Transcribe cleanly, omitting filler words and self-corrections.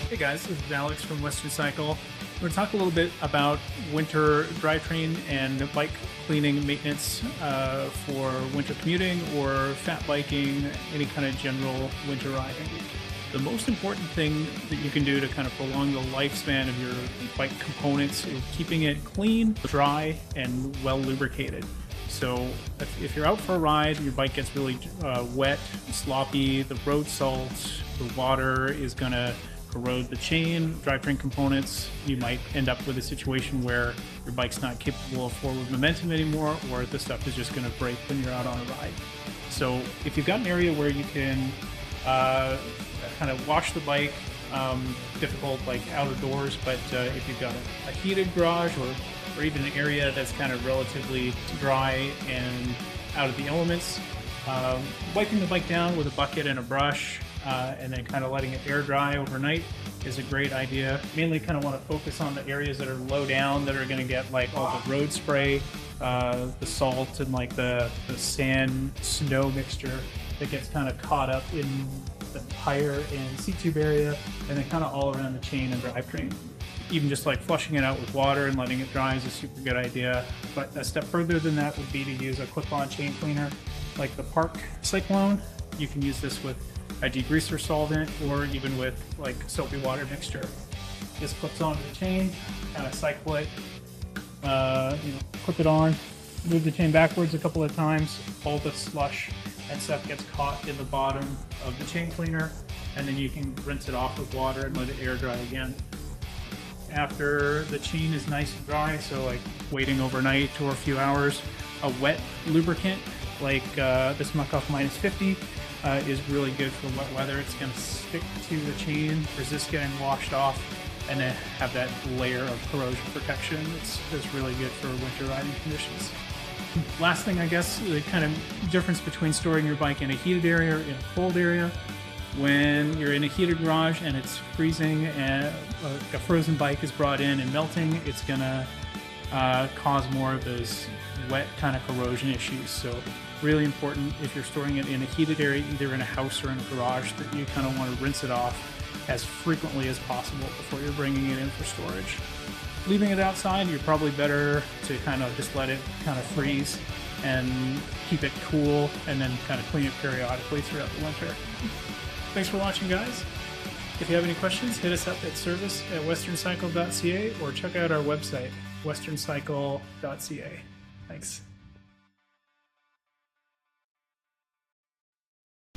Hey guys, this is Alex from Western Cycle. We're going to talk a little bit about winter drivetrain and bike cleaning maintenance for winter commuting or fat biking, any kind of general winter riding. The most important thing that you can do to kind of prolong the lifespan of your bike components is keeping it clean, dry, and well lubricated. So if you're out for a ride, your bike gets really wet, sloppy, the road salt, the water is going to corrode the chain, drivetrain components. You might end up with a situation where your bike's not capable of forward momentum anymore, or the stuff is just going to break when you're out on a ride. So if you've got an area where you can kind of wash the bike, difficult like out of doors, but if you've got a heated garage or even an area that's kind of relatively dry and out of the elements, wiping the bike down with a bucket and a brush and then kind of letting it air dry overnight is a great idea. Mainly kind of want to focus on the areas that are low down that are going to get like all the road spray, the salt and like the sand snow mixture that gets kind of caught up in the tire and seat tube area and then kind of all around the chain and drivetrain. Even just like flushing it out with water and letting it dry is a super good idea. But a step further than that would be to use a clip-on chain cleaner like the Park Cyclone. You can use this with a degreaser solvent or even with like soapy water mixture. Just clips onto the chain, kind of cycle it, clip it on, move the chain backwards a couple of times, all the slush and stuff gets caught in the bottom of the chain cleaner, and then you can rinse it off with water and let it air dry again. After the chain is nice and dry, so like waiting overnight or a few hours, a wet lubricant like this Muck Off Minus 50 is really good for wet weather. It's going to stick to the chain, resist getting washed off, and then have that layer of corrosion protection. It's really good for winter riding conditions. Last thing, I guess, the kind of difference between storing your bike in a heated area or in a cold area. When you're in a heated garage and it's freezing and a frozen bike is brought in and melting, it's going to cause more of those wet kind of corrosion issues. So really important if you're storing it in a heated area, either in a house or in a garage, that you kind of want to rinse it off as frequently as possible before you're bringing it in for storage. Leaving it outside, you're probably better to kind of just let it kind of freeze and keep it cool and then kind of clean it periodically throughout the winter. Thanks for watching, guys. If you have any questions, hit us up at service@westerncycle.ca or check out our website, westerncycle.ca. Thanks.